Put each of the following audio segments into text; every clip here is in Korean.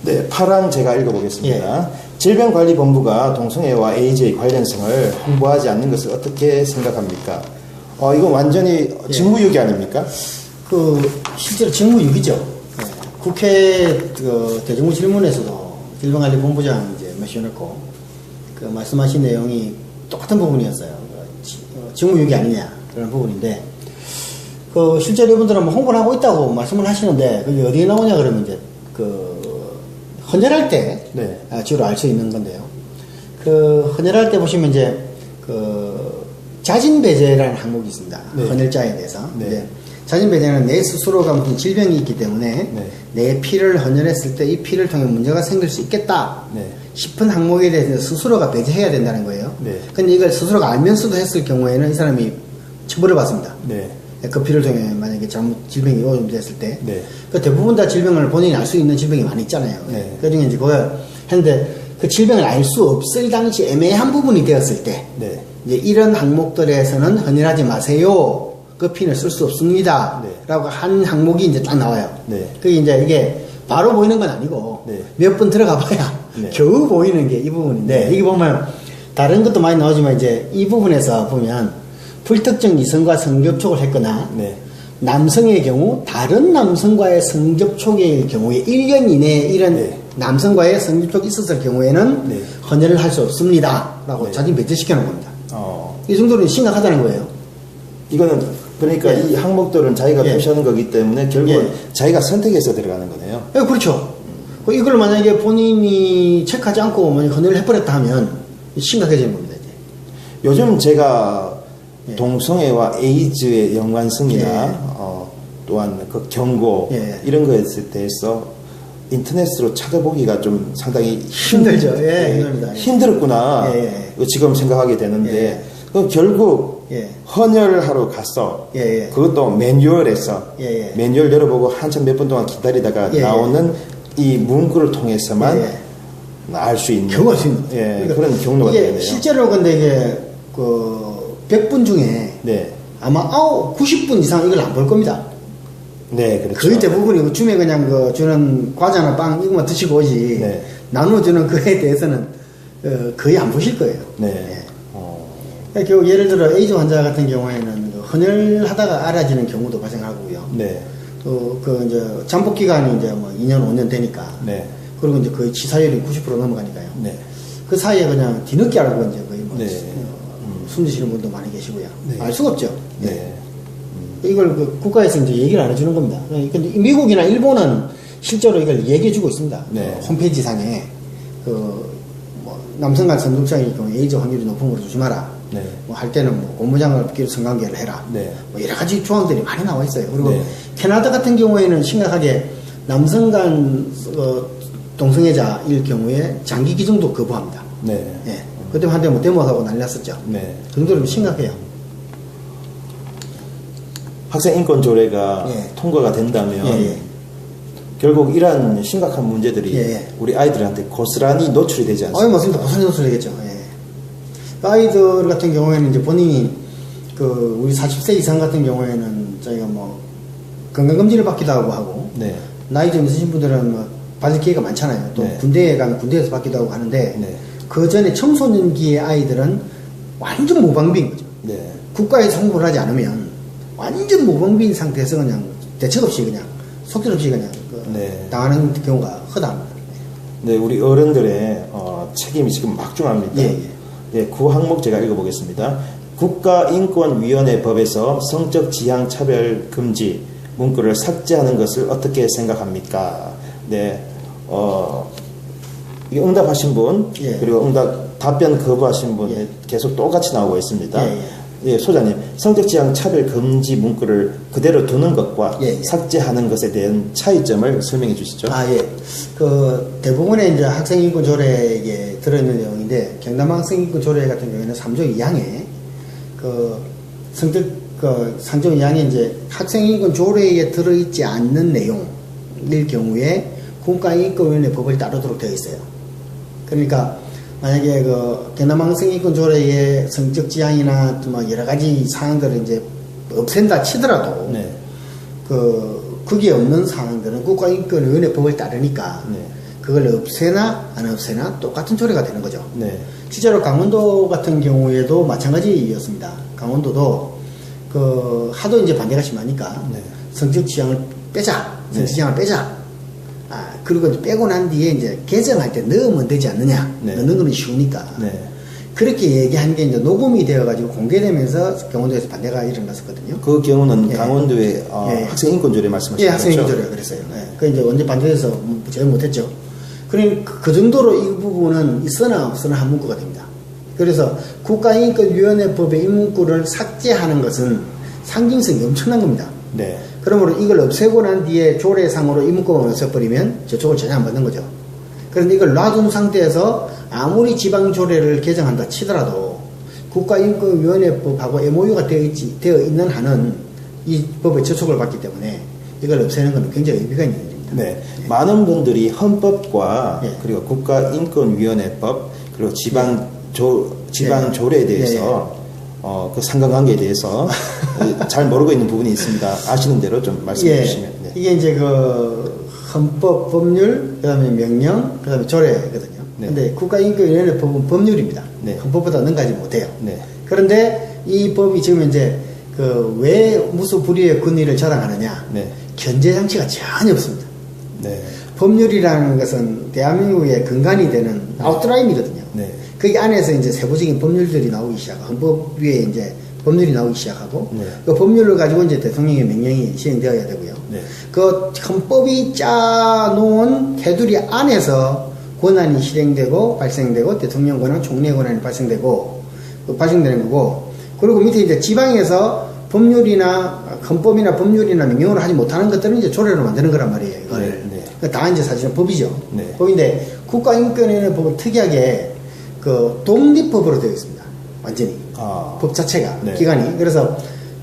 네, 파랑 제가 읽어보겠습니다. 질병관리본부가 동성애와 에이즈의 관련성을 홍보하지 않는 것을 어떻게 생각합니까? 이건 완전히 직무유기 아닙니까? 실제로 직무유기죠. 국회 대정부 질문에서도 질병관리본부장 이제 모셔놓고 말씀하신 내용이 똑같은 부분이었어요. 직무유기 아니냐 그런 부분인데 실제로 이분들은 홍보를 하고 있다고 말씀을 하시는데 그게 어디에 나오냐 그러면 이제 헌혈할 때 주로 알 수 있는 건데요. 헌혈할 때 보시면 이제 자진배제라는 항목이 있습니다. 헌혈자에 대해서. 자진배제는 내 스스로가 무슨 질병이 있기 때문에 내 피를 헌혈했을 때 이 피를 통해 문제가 생길 수 있겠다 싶은 항목에 대해서 스스로가 배제해야 된다는 거예요. 근데 이걸 스스로가 알면서도 했을 경우에는 이 사람이 처벌을 받습니다. 그 피를 통해 만약에 잘못 질병이 오염됐을 때 대부분 다 질병을 본인이 알 수 있는 질병이 많이 있잖아요. 그러니까 이제 그걸 했는데 그 질병을 알 수 없을 당시 애매한 부분이 되었을 때 이제 이런 항목들에서는 헌혈하지 마세요. 그 피는 쓸 수 없습니다. 라고 한 항목이 이제 딱 나와요. 그게 이제 이게 바로 보이는 건 아니고 몇 번 들어가 봐야 겨우 보이는 게 이 부분인데 이게 보면 다른 것도 많이 나오지만 이제 이 부분에서 보면 불특정 이성과 성접촉을 했거나 남성의 경우 다른 남성과의 성접촉의 경우에 1년 이내에 이런 남성과의 성접촉이 있었을 경우에는 헌혈을 할 수 없습니다. 라고 자진 배제시켜 놓은 겁니다. 이 정도는 심각하다는 거예요. 이거는 그러니까 이 항목들은 자기가 표시하는 거기 때문에 결국은 자기가 선택해서 들어가는 거네요. 그렇죠. 이걸 만약에 본인이 체크하지 않고 만약 헌혈을 해버렸다 하면 심각해지는 겁니다. 이제. 요즘 제가 동성애와 에이즈의 연관성이나 또한 그 경고 이런 거에 대해서 인터넷으로 찾아보기가 좀 상당히 힘들죠. 힘들었구나. 지금 생각하게 되는데 결국 헌혈하러 갔어. 그것도 매뉴얼에서 매뉴얼 열어보고 한참 몇 분 동안 기다리다가 나오는 이 문구를 통해서만 알 수 있는 경우가 있습니다. 그런 경로가 되네요. 실제로 근데 이게 100분 중에 아마 90분 이상 이걸 안 볼 겁니다. 그렇죠. 거의 대부분이 주면 그냥 주는 과자나 빵 이것만 드시고 오지 나눠주는 그에 대해서는 거의 안 보실 거예요. 결국 예를 들어 에이즈 환자 같은 경우에는 헌혈하다가 알아지는 경우도 발생하고요. 또 이제 잠복 기간이 이제 뭐 2년 5년 되니까 그리고 이제 거의 치사율이 90% 넘어가니까요. 그 사이에 그냥 뒤늦게 알고 이제 거의 뭐 숨지시는 분도 많이 계시고요. 알 수가 없죠. 이걸 국가에서 이제 얘기를 안 해주는 겁니다. 근데 미국이나 일본은 실제로 이걸 얘기해주고 있습니다. 홈페이지 상에 뭐 남성 간 성접촉일 경우 에이즈 확률이 높은 걸 조심하라. 뭐 할 때는 뭐 고무장을 끼고 성관계를 해라. 뭐 여러 가지 조항들이 많이 나와 있어요. 그리고 캐나다 같은 경우에는 심각하게 남성 간 동성애자일 경우에 장기 기증도 거부합니다. 그때 한때 뭐 데모하고 난리 났었죠. 그 정도로 심각해요. 학생 인권 조례가 통과가 된다면 결국 이러한 심각한 문제들이 우리 아이들한테 고스란히 노출이 되지 않습니까? 맞습니다. 고스란히 노출이 되겠죠. 아이들 같은 경우에는 이제 본인이 우리 40세 이상 같은 경우에는 저희가 뭐 건강검진을 받기도 하고 나이 좀 있으신 분들은 뭐 받을 기회가 많잖아요. 또 군대에 가면 군대에서 받기도 하고 하는데 그 전에 청소년기의 아이들은 완전 모방비인 거죠. 국가에서 홍보를 하지 않으면 완전 모방비인 상태에서 그냥 대책 없이 그냥 속절없이 그냥 당하는 경우가 허다합니다. 우리 어른들의 책임이 지금 막중합니다. 그 항목 제가 읽어보겠습니다. 국가인권위원회법에서 성적 지향 차별 금지 문구를 삭제하는 것을 어떻게 생각합니까? 응답하신 분 그리고 답변 거부하신 분 계속 똑같이 나오고 있습니다. 소장님, 성적 지향 차별 금지 문구를 그대로 두는 것과 삭제하는 것에 대한 차이점을 설명해 주시죠. 대부분의 이제 학생인권 조례에 들어있는 내용인데 경남 학생인권 조례 같은 경우에는 3조 2항에 상조 2항에 이제 학생인권 조례에 들어있지 않는 내용일 경우에 국가인권위원회 법을 따르도록 되어 있어요. 그러니까 만약에 경남 학생인권 조례의 성적 지향이나 뭐 여러 가지 사항들을 이제 없앤다 치더라도 거기에 없는 사항들은 국가인권위원회 법을 따르니까 그걸 없애나 안 없애나 똑같은 조례가 되는 거죠. 네. 실제로 강원도 같은 경우에도 마찬가지였습니다. 강원도도 그 하도 이제 반대가 심하니까 네. 성적 지향을 빼자. 성적 지향을 빼자. 그리고 빼고 난 뒤에 이제 개정할 때 넣으면 되지 않느냐. 네. 넣는 건 쉬우니까. 네. 그렇게 얘기한 게 이제 녹음이 되어가지고 공개되면서 강원도에서 반대가 일어났었거든요. 그 경우는 예. 강원도의 예. 학생인권조례 말씀하시는 거죠? 예, 학생인권조례가 그랬어요. 예. 그 이제 완전 반대해서 제외 못했죠. 그러니까 그 정도로 이 부분은 있으나 없으나 한 문구가 됩니다. 그래서 국가인권위원회법의 이 문구를 삭제하는 것은 상징성이 엄청난 겁니다. 네. 그러므로 이걸 없애고 난 뒤에 조례상으로 이 문구만 없애버리면 저쪽을 전혀 안 받는 거죠. 그런데 이걸 놔둔 상태에서 아무리 지방조례를 개정한다 치더라도 국가인권위원회법하고 MOU가 되어 있는 한은 이 법에 저촉을 받기 때문에 이걸 없애는 것은 굉장히 의미가 있는 일입니다. 네. 많은 분들이 헌법과 예. 그리고 국가인권위원회법 그리고 지방조례에 대해서 그 상관관계에 대해서 잘 모르고 있는 부분이 있습니다. 아시는 대로 좀 말씀해 주시면. 네. 이게 이제 그 헌법, 법률, 그 다음에 명령, 그 다음에 조례거든요. 네. 근데 국가인권위원회법은 법률입니다. 네. 헌법보다 능가하지 못해요. 네. 그런데 이 법이 지금 이제 그 왜 무소불위의 권위를 자랑하느냐? 네. 견제 장치가 전혀 없습니다. 네. 법률이라는 것은 대한민국의 근간이 되는 아웃라인이거든요. 네. 거기 안에서 이제 세부적인 법률들이 나오기 시작하고 헌법 위에 이제 법률이 나오기 시작하고 네. 그 법률을 가지고 이제 대통령의 명령이 시행되어야 되고요. 네. 그 헌법이 짜놓은 테두리 안에서 권한이 실행되고 발생되고 대통령 권한, 총리의 권한이 발생되는 거고 그리고 밑에 이제 지방에서 법률이나 헌법이나 법률이나 명령으로 하지 못하는 것들은 이제 조례로 만드는 거란 말이에요. 이걸. 네. 네. 다 이제 사실은 법이죠. 네. 법인데 국가인권위원회법은 특이하게 그 독립법으로 되어 있습니다. 완전히. 법 자체가 네. 기관이. 그래서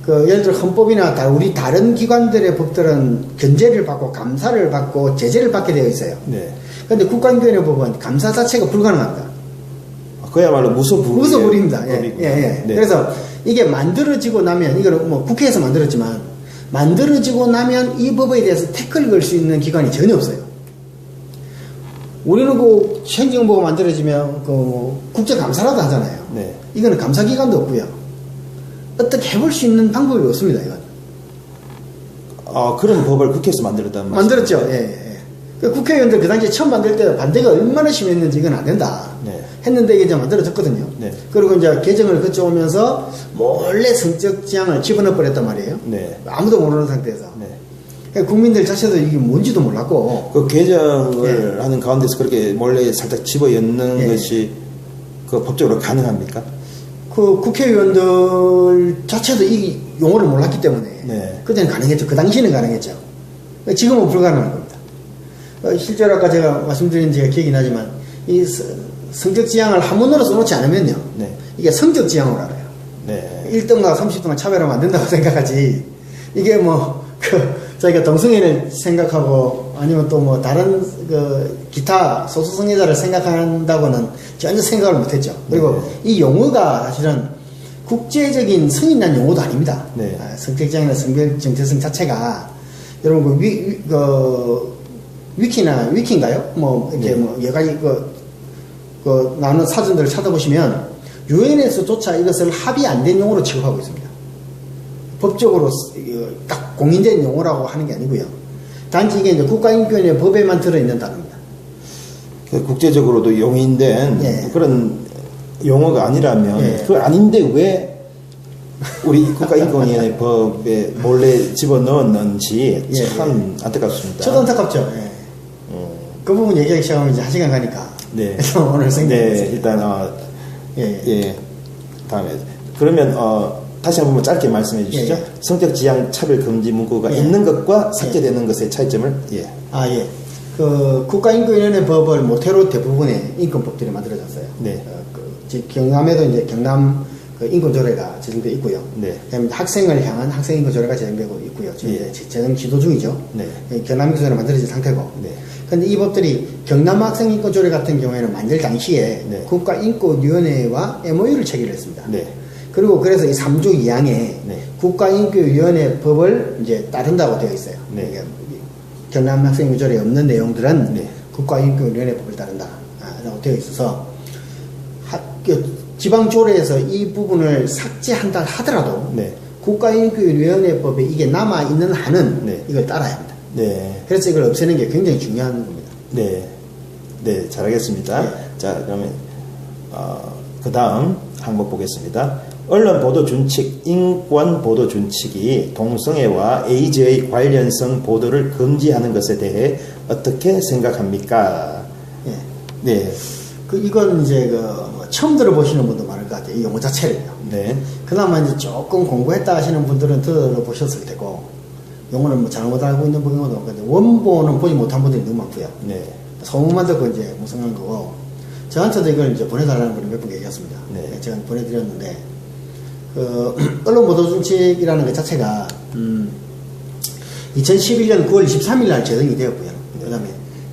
그 예를 들어 헌법이나 우리 다른 기관들의 법들은 견제를 받고 감사를 받고 제재를 받게 되어 있어요. 네. 그런데 국가인권위원회법은 감사 자체가 불가능합니다. 그야말로 무소불위입니다. 예. 네. 그래서 이게 만들어지고 나면 이거는 뭐 국회에서 만들었지만 만들어지고 나면 이 법에 대해서 태클 걸 수 있는 기관이 전혀 없어요. 우리는 그 행정부가 만들어지면 그 뭐 국제감사라도 하잖아요. 네. 이거는 감사기관도 없고요. 어떻게 해볼 수 있는 방법이 없습니다. 이건. 그런 법을 국회에서 만들었다는 만들었죠. 말씀이죠? 예. 그 국회의원들 그 당시에 처음 만들 때 반대가 얼마나 심했는지 이건 안 된다. 네. 했는데 이게 이제 만들어졌거든요. 네. 그리고 이제 개정을 거쳐오면서 몰래 성적 지향을 집어넣어 버렸단 말이에요. 네. 아무도 모르는 상태에서. 네. 그러니까 국민들 자체도 이게 뭔지도 몰랐고. 그 개정을 하는 가운데서 그렇게 몰래 살짝 집어넣는 것이 그 법적으로 가능합니까? 그 국회의원들 자체도 이 용어를 몰랐기 때문에 그때는 가능했죠. 그 당시에는 가능했죠. 지금은 불가능한 겁니다. 실제로 아까 제가 말씀드린 지가 기억이 나지만 이 성적 지향을 한문으로 써놓지 않으면요. 이게 성적 지향으로 알아요. 1등과 30등을 차별하면 안 된다고 생각하지. 이게 뭐 자기가 동성애를 생각하고 아니면 또 뭐 다른 그 기타 소수성애자를 생각한다고는 전혀 생각을 못했죠. 그리고 이 용어가 사실은 국제적인 승인난 용어도 아닙니다. 성적지향이나 성별 정체성 자체가 여러분 위키인가요? 뭐 이렇게 뭐 여러 가지 그 나오는 사전들을 찾아보시면 유엔에서조차 이것을 합의 안 된 용어로 취급하고 있습니다. 법적으로 딱 공인된 용어라고 하는 게 아니고요. 단지 이게 이제 국가인권위의 법에만 들어있는 단어입니다. 국제적으로도 용인된 그런 용어가 아니라면 그 아닌데 왜 우리 국가인권위원회 법에 몰래 집어넣었는지 참 안타깝습니다. 저도 안타깝죠. 그 부분 얘기하기 시작하면 이제 1시간 가니까. 오늘 생각했어요. 일단 다음에 그러면 다시 한번 짧게 말씀해 주시죠. 성적 지향 차별 금지 문구가 있는 것과 삭제되는 것의 차이점을. 그 국가인권위원회 법을 모태로 대부분의 인권법들이 만들어졌어요. 경남에도 이제 경남 그 인권조례가 제정되어 있고요. 그다음에 학생을 향한 학생인권조례가 제정되고 있고요. 제정 지도 중이죠. 경남인권조례가 만들어진 상태고. 그런데 이 법들이 경남 학생인권조례 같은 경우에는 만들 당시에 국가인권위원회와 MOU를 체결을 했습니다. 그리고 그래서 이 3조 2항에 국가인권위원회 법을 이제 따른다고 되어 있어요. 경남 학생인권조례에 없는 내용들은 국가인권위원회법을 따른다. 라고 되어 있어서 지방조례에서 이 부분을 삭제한다 하더라도 네. 국가인권위원회법에 이게 남아있는 한은 네. 이걸 따라야 합니다. 네. 그래서 이걸 없애는 게 굉장히 중요한 겁니다. 네. 네, 잘하겠습니다. 네. 자, 그러면 그 다음 항목 보겠습니다. 언론 보도 준칙, 인권 보도 준칙이 동성애와 에이즈의 관련성 보도를 금지하는 것에 대해 어떻게 생각합니까? 네. 네. 이건 이제 처음 들어보시는 분도 많을 것 같아요. 이 용어 자체를요. 네. 그나마 이제 조금 공부했다 하시는 분들은 들어보셨을 테고, 용어는 뭐 잘못 알고 있는 경우도 없는데, 원본은 보지 못한 분들이 너무 많고요. 네. 소문만 듣고 이제 무성한 거고, 저한테도 이걸 이제 보내달라는 분이 몇 분 얘기했습니다. 네. 제가 보내드렸는데, 언론 보도 준칙이라는 것 자체가, 2011년 9월 23일 날 제정이 되었고요. 그 다음에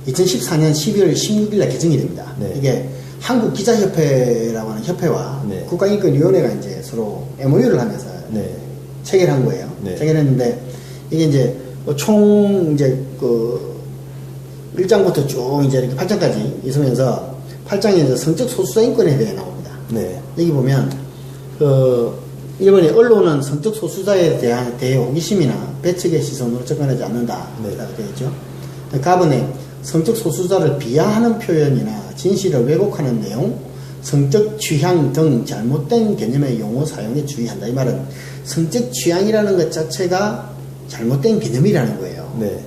2014년 12월 16일 날 개정이 됩니다. 네. 이게 한국기자협회라고 하는 협회와 네. 국가인권위원회가 이제 서로 MOU를 하면서 네. 체결한 거예요. 네. 체결했는데, 이게 이제 총 이제 1장부터 쭉 이제 이렇게 8장까지 있으면서 8장에 이제 성적 소수자 인권에 대해 나옵니다. 네. 여기 보면 일본의 언론은 성적 소수자에 대해 호기심이나 배척의 시선으로 접근하지 않는다. 네. 라고 되어 있죠. 가번에 성적 소수자를 비하하는 표현이나 진실을 왜곡하는 내용, 성적 취향 등 잘못된 개념의 용어 사용에 주의한다. 이 말은 성적 취향이라는 것 자체가 잘못된 개념이라는 거예요. 네.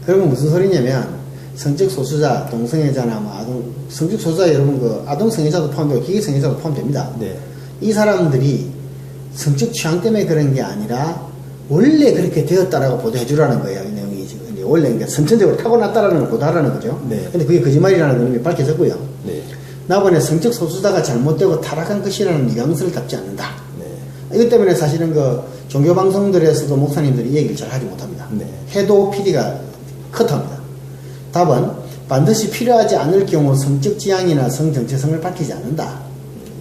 그러면 무슨 소리냐면 성적 소수자, 동성애자나 성적 소수자 여러분 아동 성애자도 포함되고 기계 성애자도 포함됩니다. 네. 이 사람들이 성적 취향 때문에 그런 게 아니라 원래 그렇게 되었다라고 보도해 주라는 거예요. 이 내용이 지금 원래 그러니까 선천적으로 타고났다라는 걸 보도하라는 거죠. 네. 근데 그게 거짓말이라는 건 이미 밝혀졌고요. 네. 나번에 성적 소수자가 잘못되고 타락한 것이라는 뉘앙스를 담지 않는다. 네. 이것 때문에 사실은 종교 방송들에서도 목사님들이 이 얘기를 잘 하지 못합니다. 네. 해도 PD가 컷합니다. 답은 반드시 필요하지 않을 경우 성적 지향이나 성 정체성을 밝히지 않는다.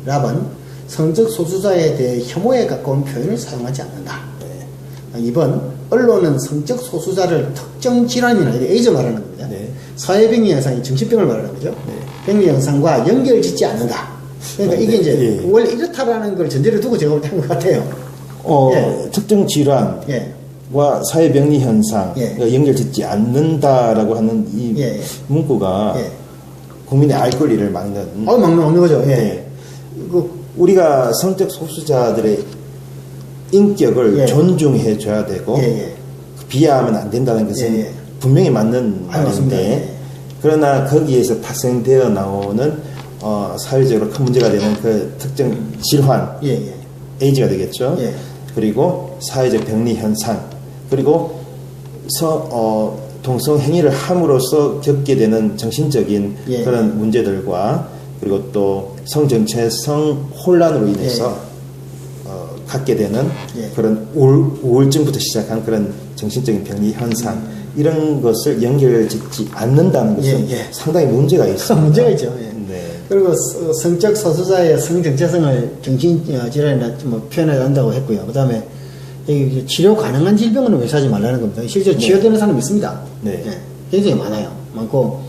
답은 성적 소수자에 대해 혐오에 가까운 표현을 사용하지 않는다. 네. 2번 언론은 성적 소수자를 특정 질환이나 에이즈 말하는 겁니다. 네. 사회병리 현상이 정신병을 말하는 거죠. 네. 병리 현상과 연결짓지 않는다. 그러니까 이게 네. 이제 예. 원래 이렇다라는 걸 전제를 두고 제가 볼 때 한 것 같아요. 예. 특정 질환 예. 와 사회병리 현상 예. 연결짓지 않는다라고 하는 이 예. 문구가 예. 국민의 알 권리를 막는. 막는 거죠. 예. 네. 우리가 성적 소수자들의 인격을 예. 존중해 줘야 되고 예. 비하하면 안 된다는 것은 예. 분명히 맞는 맞습니다. 말인데 예. 그러나 거기에서 파생되어 나오는 사회적으로 큰 문제가 되는 그 특정 질환 예. 에이즈가 되겠죠. 예. 그리고 사회적 병리 현상 그리고 동성 행위를 함으로써 겪게 되는 정신적인 예. 그런 문제들과 그리고 또 성정체성 혼란으로 인해서 갖게 되는 예. 그런 우울증부터 시작한 그런 정신적인 병리 현상 이런 것을 연결짓지 않는다는 것은 예. 상당히 문제가 있습니다. 문제가 있죠. 예. 네. 그리고 성적 소수자의 성정체성을 정신질환이나 표현해야 한다고 했고요. 그 다음에 치료 가능한 질병은 외사하지 말라는 겁니다. 실제로 네. 치료되는 사람이 있습니다. 네. 네. 굉장히 많아요. 많고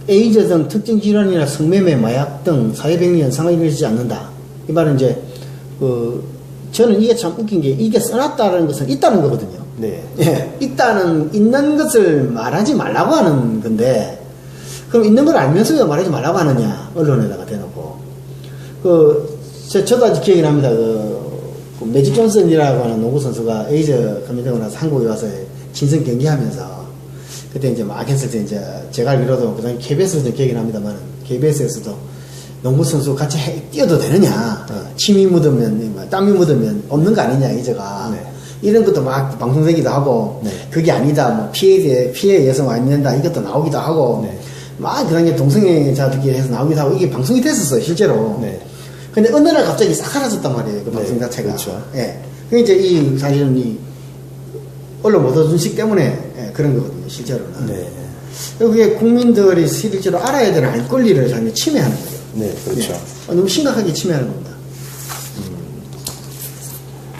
에이즈 등 특정 질환이나 성매매, 마약 등 사회병리 현상을 일으키지 않는다. 이 말은 이제 저는 이게 참 웃긴 게 이게 써놨다는 것은 있다는 거거든요. 네. 예, 있는 것을 말하지 말라고 하는 건데 그럼 있는 걸 알면서 왜 말하지 말라고 하느냐 언론에다가 대놓고 저도 아직 기억이 납니다. 매직 존슨이라고 하는 농구 선수가 에이즈 감염되고 나서 한국에 와서 친선 경기하면서 그때 이제 막 했을 때 이제 제가 알기로도 그다음에 KBS에서도 기억이 납니다만 KBS에서도 농구 선수 같이 뛰어도 되느냐 침이 묻으면 땀이 묻으면 없는 거 아니냐 에이즈가 네. 이런 것도 막 방송되기도 하고 네. 그게 아니다 피해에 의해서 많이 된다 이것도 나오기도 하고 네. 막 그다음에 동성애자들끼리 해서 나오기도 하고 이게 방송이 됐었어요 실제로. 네. 근데 어느 날 갑자기 싹 사라졌단 말이에요 그 방송 네, 자체가. 그렇죠. 예. 그게 이제 사실은 이 언론 보도 준칙 때문에 그런 거거든요 실제로는. 네. 그게 국민들이 실제로 알아야 되는 알 권리를 상당히 침해하는 거예요. 네, 그렇죠. 예. 너무 심각하게 침해하는 겁니다.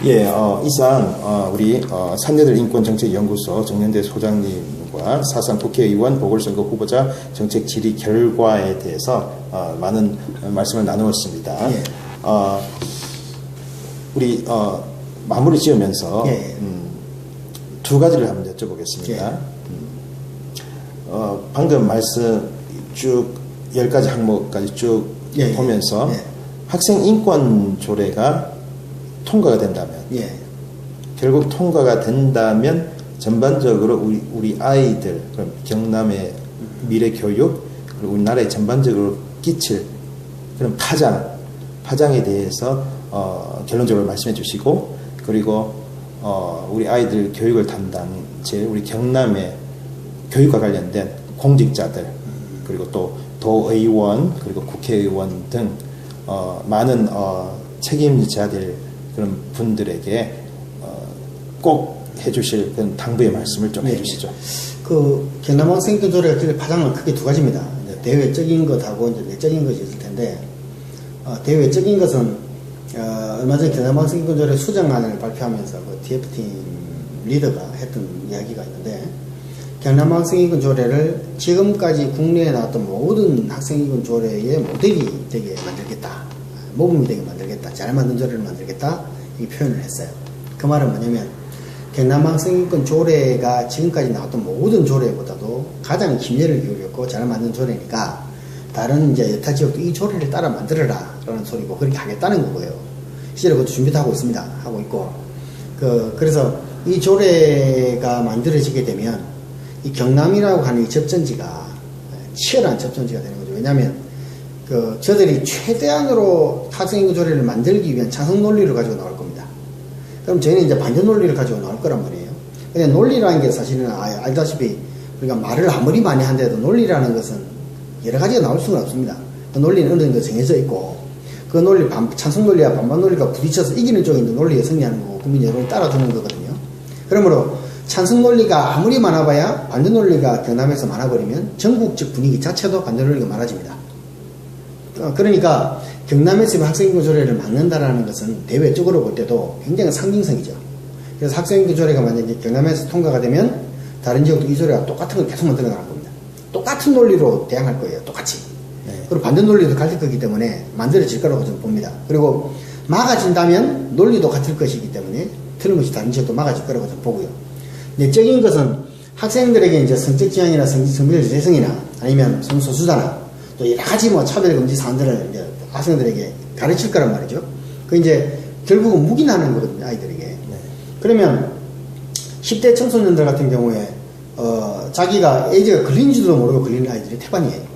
예, 이상 우리 산여들 인권정책연구소 정년대 소장님 의원과 사상 국회의원 보궐선거 후보자 정책 질의 결과에 대해서 많은 말씀을 나누었습니다. 예. 우리 마무리 지으면서 두 가지를 한번 여쭤보겠습니다. 방금 말씀 쭉 10가지 항목까지 쭉 보면서 학생 인권 조례가 통과가 된다면 결국 통과가 된다면 전반적으로 우리 아이들, 그럼 경남의 미래 교육, 그리고 우리나라에 전반적으로 끼칠 그런 파장에 대해서 결론적으로 말씀해 주시고, 그리고 우리 아이들 교육을 담당제 우리 경남의 교육과 관련된 공직자들, 그리고 또 도의원, 그리고 국회의원 등 많은 책임져야 될 그런 분들에게 꼭 해주실 그런 당부의 말씀을 좀 해주시죠. 그 경남 학생인권 조례가 파장은 크게 두 가지입니다. 대외적인 것하고 이제 내적인 것이 있을 텐데, 대외적인 것은 얼마 전에 경남 학생인권 조례 수정안을 발표하면서 그 TF팀 리더가 했던 이야기가 있는데, 경남 학생인권 조례를 지금까지 국내에 나왔던 모든 학생인권 조례의 모델이 되게 만들겠다, 모범이 되게 만들겠다, 잘 만든 조례를 만들겠다, 이 표현을 했어요. 그 말은 뭐냐면, 경남 학생인권 조례가 지금까지 나왔던 모든 조례보다도 가장 심혈을 기울였고 잘 만든 조례니까 다른 이제 여타 지역도 이 조례를 따라 만들어라 라는 소리고, 그렇게 하겠다는 거고요. 실제로 그것도 준비도 하고 있습니다. 하고 있고, 그래서 이 조례가 만들어지게 되면 이 경남이라고 하는 이 접전지가 치열한 접전지가 되는 거죠. 왜냐하면 저들이 최대한으로 학생인권 조례를 만들기 위한 자성 논리를 가지고 나올 겁니다. 그럼 저희는 이제 반전 논리를 가지고 나올 거란 말이에요. 근데 논리라는 게 사실은 알다시피 우리가 말을 아무리 많이 한데도 논리라는 것은 여러 가지가 나올 수는 없습니다. 그 논리는 어느 정도 정해져 있고, 그 논리, 찬성 논리와 반반 논리가 부딪혀서 이기는 쪽에 있는 논리에 승리하는 거고 국민 여론이 따라주는 거거든요. 그러므로 찬성 논리가 아무리 많아봐야 반전 논리가 경남에서 많아버리면 전국적 분위기 자체도 반전 논리가 많아집니다. 그러니까 경남에서 학생인권 조례를 막는다라는 것은 대외적으로 볼 때도 굉장히 상징성이죠. 그래서 학생인권 조례가 만약에 경남에서 통과가 되면 다른 지역도 이 조례와 똑같은 걸 계속 만들어 나갈 겁니다. 똑같은 논리로 대항할 거예요. 똑같이. 그리고 반전 논리도 같을 거기 때문에 만들어질 거라고 저는 봅니다. 그리고 막아진다면 논리도 같을 것이기 때문에 틀림없이 다른 지역도 막아질 거라고 저는 보고요. 내적인 것은 학생들에게 이제 성적 지향이나 성별 재성이나 아니면 성소수자나 또 여러 가지 차별금지 사안들을 이제 학생들에게 가르칠 거란 말이죠. 그 이제 결국은 묵인하는 거거든요, 아이들에게. 그러면 10대 청소년들 같은 경우에 자기가 에이즈가 걸린지도 모르고 걸리는 아이들이 태반이에요.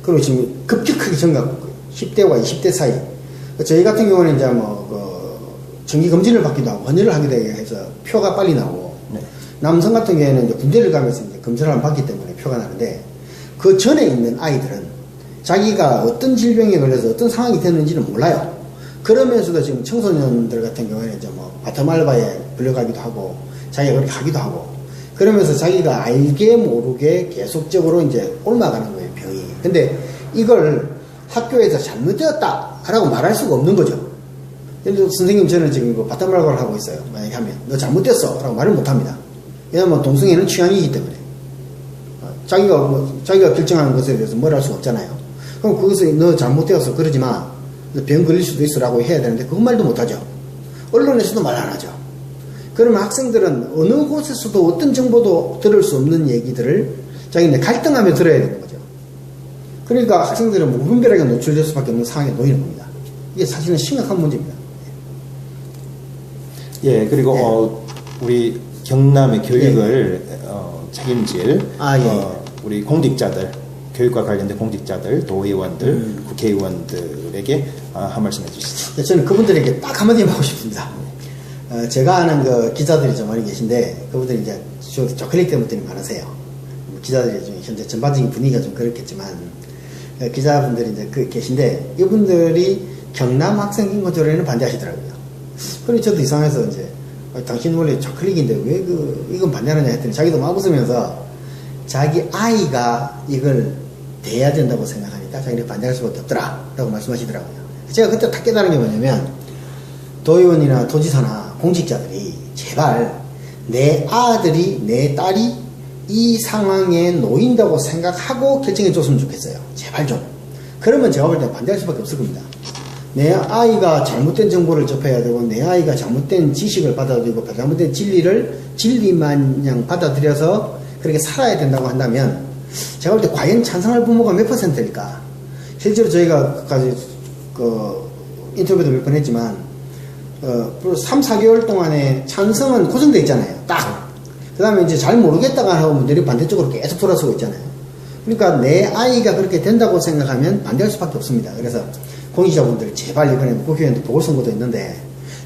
그리고 지금 급격하게 증가하고 있고요. 10대와 20대 사이. 저희 같은 경우는 이제 정기 검진을 받기도 하고 헌혈을 하기도 해서 표가 빨리 나오고, 남성 같은 경우에는 이제 군대를 가면서 이제 검사를 받기 때문에 표가 나는데, 그 전에 있는 아이들은 자기가 어떤 질병에 걸려서 어떤 상황이 됐는지는 몰라요. 그러면서도 지금 청소년들 같은 경우에는 이제 바텀 알바에 불려가기도 하고, 자기가 그렇게 하기도 하고, 그러면서 자기가 알게 모르게 계속적으로 이제 옮아가는 거예요, 병이. 근데 이걸 학교에서 잘못되었다라고 말할 수가 없는 거죠. 예를 들어, 선생님, 저는 지금 바텀 알바를 하고 있어요. 만약에 하면, 너 잘못됐어. 라고 말을 못 합니다. 왜냐면 동성애는 취향이기 때문에. 자기가 결정하는 것에 대해서 뭘 할 수가 없잖아요. 그럼 거기서 너 잘못되어서 그러지 마. 너 병 걸릴 수도 있어라고 해야 되는데 그 말도 못하죠. 언론에서도 말 안 하죠. 그러면 학생들은 어느 곳에서도 어떤 정보도 들을 수 없는 얘기들을 자기네 갈등하며 들어야 되는 거죠. 그러니까 학생들은 무분별하게 노출될 수밖에 없는 상황에 놓이는 겁니다. 이게 사실은 심각한 문제입니다. 예, 그리고 우리 경남의 교육을 책임질 우리 공직자들, 교육과 관련된 공직자들, 도의원들, 국회의원들에게 한 말씀 해주시죠. 저는 그분들에게 딱 한마디 하고 싶습니다. 제가 아는 그 기자들이 좀 많이 계신데, 그분들이 이제 저클릭 때문에 분들이 많으세요. 기자들이 좀 현재 전반적인 분위기가 좀 그렇겠지만, 기자분들이 이제 계신데, 이분들이 경남 학생인권 조례는 반대하시더라고요. 그래서 저도 이상해서 이제, 당신 원래 저클릭인데 왜 이건 반대하느냐 했더니 자기도 막 웃으면서 자기 아이가 이걸 대해야 된다고 생각하니까 자기는 반대할 수밖에 없더라 라고 말씀하시더라고요. 제가 그때 딱 깨달은 게 뭐냐면, 도의원이나 도지사나 공직자들이 제발 내 아들이 내 딸이 이 상황에 놓인다고 생각하고 결정해 줬으면 좋겠어요. 제발 좀. 그러면 제가 볼 때 반대할 수밖에 없을 겁니다. 내 아이가 잘못된 정보를 접해야 되고, 내 아이가 잘못된 지식을 받아들이고, 잘못된 진리를 진리마냥 받아들여서 그렇게 살아야 된다고 한다면, 제가 볼 때 과연 찬성할 부모가 몇 %일까? 실제로 저희가 인터뷰도 몇 번 했지만, 3, 4개월 동안에 찬성은 고정되어 있잖아요. 딱. 그 다음에 이제 잘 모르겠다가 하고 분들이 반대쪽으로 계속 돌아서고 있잖아요. 그러니까 내 아이가 그렇게 된다고 생각하면 반대할 수밖에 없습니다. 그래서 공직자분들 제발 이번에 국회의원 보궐선거도 있는데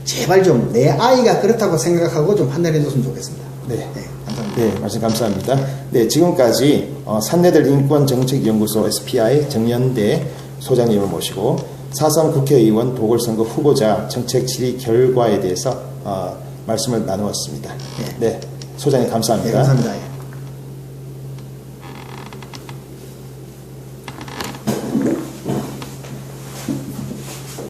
제발 좀 내 아이가 그렇다고 생각하고 좀 판단해 줬으면 좋겠습니다. 네. 네, 감사합니다. 네, 말씀 감사합니다. 네, 지금까지 산내들 인권정책연구소 SPI 정연대 소장님을 모시고 4.3 국회의원 보궐선거 후보자 정책 질의 결과에 대해서 말씀을 나누었습니다. 네, 소장님 감사합니다. 네, 감사합니다.